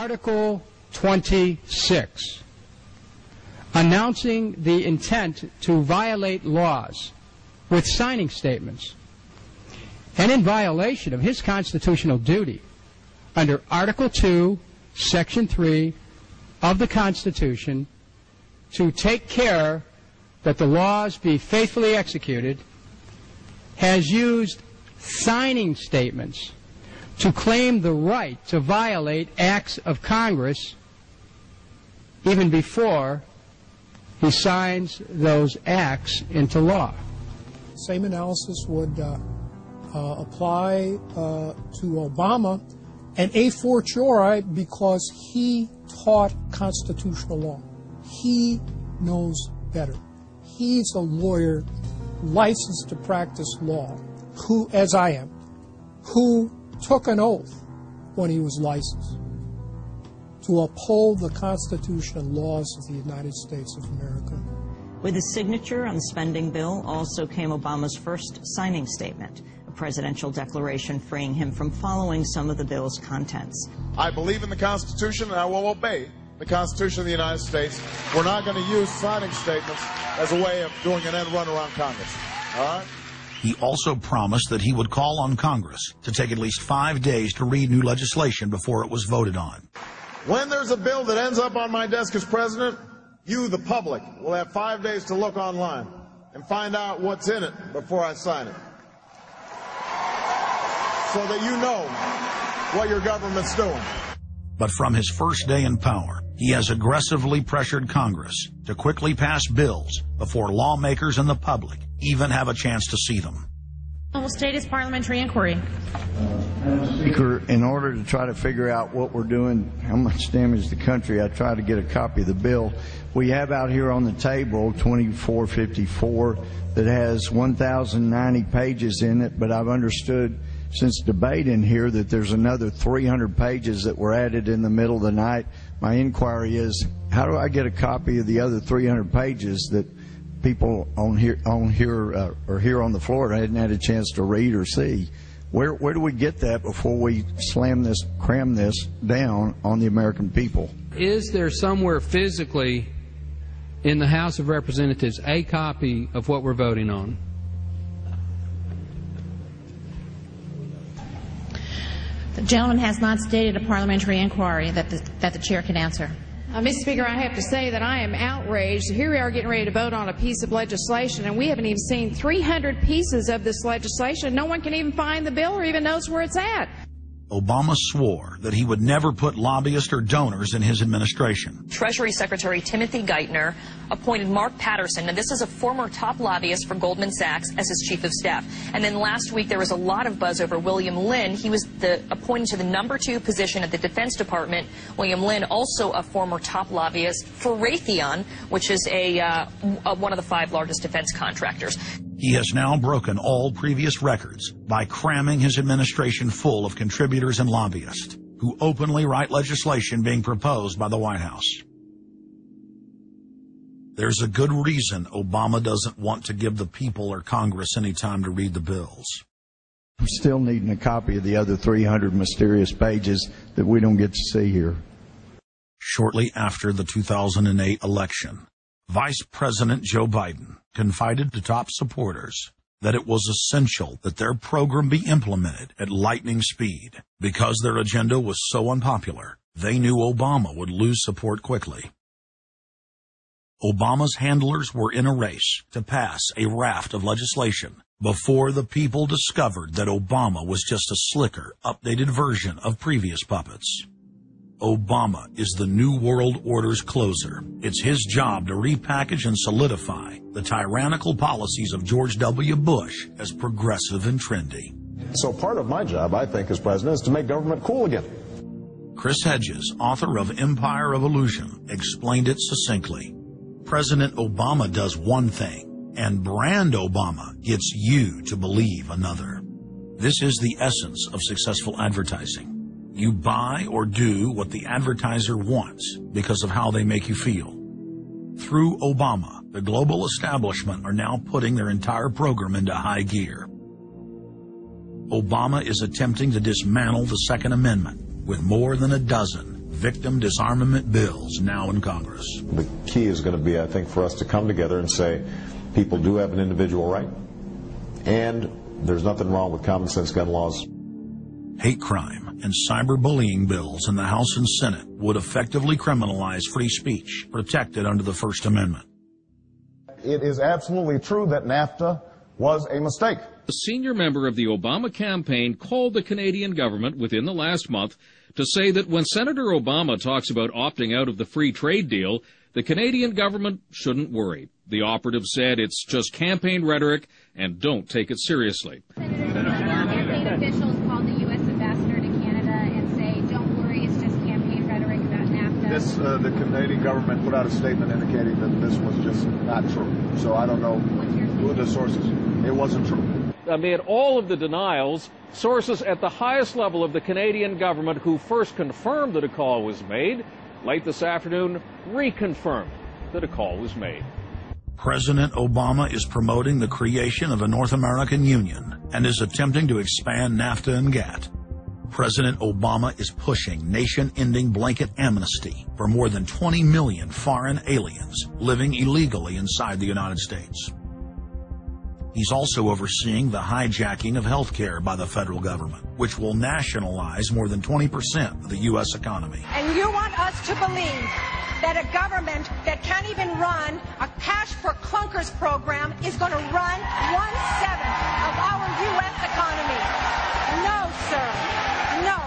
Article 26, announcing the intent to violate laws with signing statements, and in violation of his constitutional duty under Article 2, Section 3 of the Constitution to take care that the laws be faithfully executed, has used signing statements to claim the right to violate acts of Congress even before he signs those acts into law. Same analysis would apply to Obama, and a fortiori because he taught constitutional law. He knows better. He's a lawyer licensed to practice law, who, as I am, who took an oath when he was licensed to uphold the Constitution and laws of the United States of America. With his signature on the spending bill also came Obama's first signing statement, a presidential declaration freeing him from following some of the bill's contents. I believe in the Constitution and I will obey the Constitution of the United States. We're not going to use signing statements as a way of doing an end run around Congress. All right? He also promised that he would call on Congress to take at least 5 days to read new legislation before it was voted on. When there's a bill that ends up on my desk as president, you, the public, will have 5 days to look online and find out what's in it before I sign it, so that you know what your government's doing. But from his first day in power, he has aggressively pressured Congress to quickly pass bills before lawmakers and the public even have a chance to see them. Will state his parliamentary inquiry. Madam Speaker, in order to try to figure out what we're doing, how much damage the country, I tried to get a copy of the bill. We have out here on the table 2454 that has 1,090 pages in it, but I've understood since debate in here that there's another 300 pages that were added in the middle of the night. My inquiry is, how do I get a copy of the other 300 pages that people on here on the floor hadn't had a chance to read or see? Where do we get that before we cram this down on the American people? Is there somewhere physically in the House of Representatives a copy of what we're voting on? The gentleman has not stated a parliamentary inquiry that the chair can answer. Mr. Speaker, I have to say that I am outraged. Here we are getting ready to vote on a piece of legislation, and we haven't even seen 300 pieces of this legislation. No one can even find the bill or even knows where it's at. Obama swore that he would never put lobbyists or donors in his administration. Treasury Secretary Timothy Geithner appointed Mark Patterson, and this is a former top lobbyist for Goldman Sachs, as his chief of staff. And then last week there was a lot of buzz over William Lynn. He was appointed to the #2 position at the Defense Department. William Lynn, also a former top lobbyist for Raytheon, which is one of the 5 largest defense contractors. He has now broken all previous records by cramming his administration full of contributors and lobbyists who openly write legislation being proposed by the White House. There's a good reason Obama doesn't want to give the people or Congress any time to read the bills. I'm still needing a copy of the other 300 mysterious pages that we don't get to see here. Shortly after the 2008 election, Vice President Joe Biden confided to top supporters that it was essential that their program be implemented at lightning speed. Because their agenda was so unpopular, they knew Obama would lose support quickly. Obama's handlers were in a race to pass a raft of legislation before the people discovered that Obama was just a slicker, updated version of previous puppets. Obama is the New World Order's closer. It's his job to repackage and solidify the tyrannical policies of George W. Bush as progressive and trendy. So part of my job, I think, as president, is to make government cool again. Chris Hedges, author of Empire of Illusion, explained it succinctly. President Obama does one thing, and brand Obama gets you to believe another. This is the essence of successful advertising. You buy or do what the advertiser wants because of how they make you feel. Through Obama, the global establishment are now putting their entire program into high gear. Obama is attempting to dismantle the Second Amendment with more than a dozen victim disarmament bills now in Congress. The key is going to be, I think, for us to come together and say people do have an individual right, and there's nothing wrong with common sense gun laws. Hate crime and cyberbullying bills in the House and Senate would effectively criminalize free speech protected under the First Amendment. It is absolutely true that NAFTA was a mistake. A senior member of the Obama campaign called the Canadian government within the last month to say that when Senator Obama talks about opting out of the free trade deal, the Canadian government shouldn't worry. The operative said it's just campaign rhetoric and don't take it seriously. Campaign officials called the U.S. ambassador to Canada and say, don't worry, it's just campaign rhetoric about NAFTA. The Canadian government put out a statement indicating that this was just not true. So I don't know who the sources. It wasn't true. Amid all of the denials, sources at the highest level of the Canadian government who first confirmed that a call was made, late this afternoon reconfirmed that a call was made. President Obama is promoting the creation of a North American Union and is attempting to expand NAFTA and GATT. President Obama is pushing nation-ending blanket amnesty for more than 20 million foreign aliens living illegally inside the United States. He's also overseeing the hijacking of health care by the federal government, which will nationalize more than 20% of the U.S. economy. And you want us to believe that a government that can't even run a cash for clunkers program is going to run 1/7 of our U.S. economy. No, sir. No.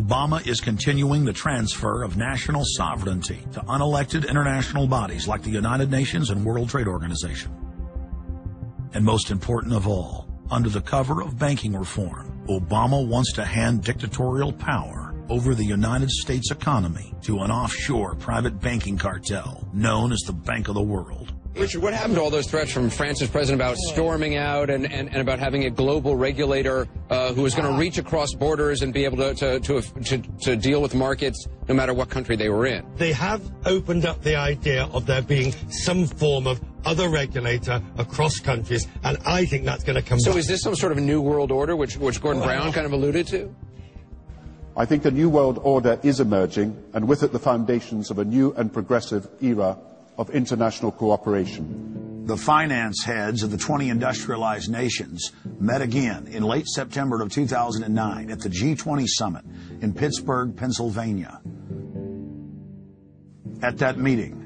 Obama is continuing the transfer of national sovereignty to unelected international bodies like the United Nations and World Trade Organization. And most important of all, under the cover of banking reform, Obama wants to hand dictatorial power over the United States economy to an offshore private banking cartel known as the Bank of the World. Richard, what happened to all those threats from France's president about storming out and about having a global regulator who was going to reach across borders and be able to deal with markets no matter what country they were in? They have opened up the idea of there being some form of other regulator across countries, and I think that's going to come back. Is this some sort of new world order, which Gordon Brown kind of alluded to? I think a new world order is emerging, and with it the foundations of a new and progressive era of international cooperation. The finance heads of the 20 industrialized nations met again in late September of 2009 at the G20 summit in Pittsburgh, Pennsylvania. At that meeting,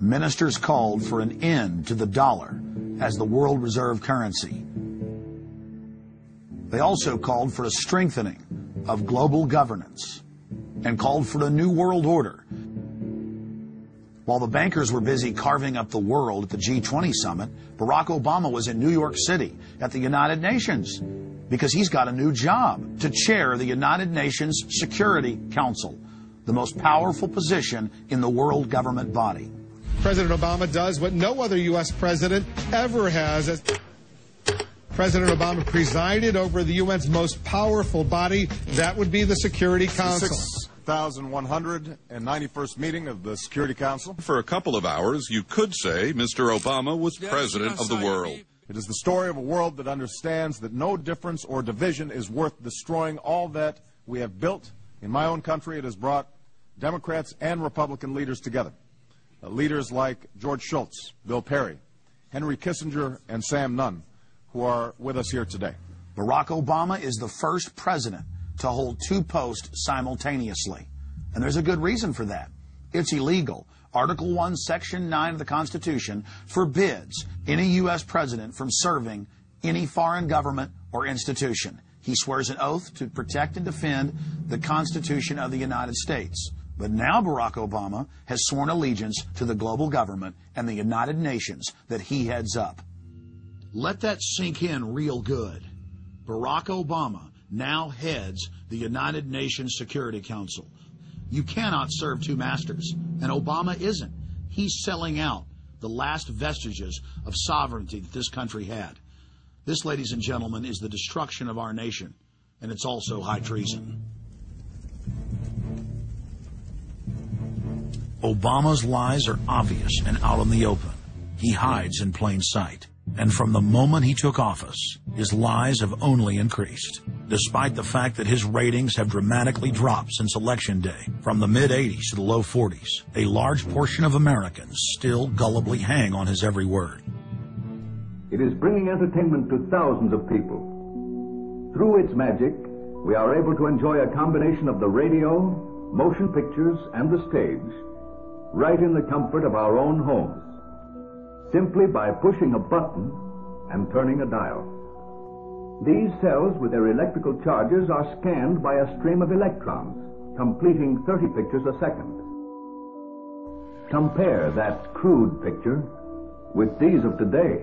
ministers called for an end to the dollar as the world reserve currency. They also called for a strengthening of global governance and called for a new world order. While the bankers were busy carving up the world at the G20 summit, Barack Obama was in New York City at the United Nations because he's got a new job to chair the United Nations Security Council, the most powerful position in the world government body. President Obama does what no other U.S. president ever has. President Obama presided over the UN's most powerful body. That would be the Security Council. 6,191st meeting of the Security Council. For a couple of hours, you could say Mr. Obama was president of the world. It is the story of a world that understands that no difference or division is worth destroying all that we have built. In my own country, it has brought Democrats and Republican leaders together. Leaders like George Shultz, Bill Perry, Henry Kissinger, and Sam Nunn, who are with us here today. Barack Obama is the first president to hold two posts simultaneously. And there's a good reason for that. It's illegal. Article 1, Section 9 of the Constitution forbids any U.S. president from serving any foreign government or institution. He swears an oath to protect and defend the Constitution of the United States. But now Barack Obama has sworn allegiance to the global government and the United Nations that he heads up. Let that sink in real good. Barack Obama now heads the United Nations Security Council. You cannot serve two masters, and Obama isn't. He's selling out the last vestiges of sovereignty that this country had. This, ladies and gentlemen, is the destruction of our nation, and it's also high treason. Obama's lies are obvious and out in the open. He hides in plain sight. And from the moment he took office, his lies have only increased. despite the fact that his ratings have dramatically dropped since Election Day, from the mid-80s to the low 40s. A large portion of Americans still gullibly hang on his every word. It is bringing entertainment to thousands of people. Through its magic, we are able to enjoy a combination of the radio, motion pictures, and the stage, right in the comfort of our own homes, simply by pushing a button and turning a dial. These cells with their electrical charges are scanned by a stream of electrons, completing 30 pictures a second. Compare that crude picture with these of today,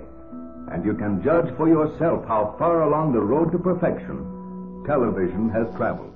and you can judge for yourself how far along the road to perfection television has traveled.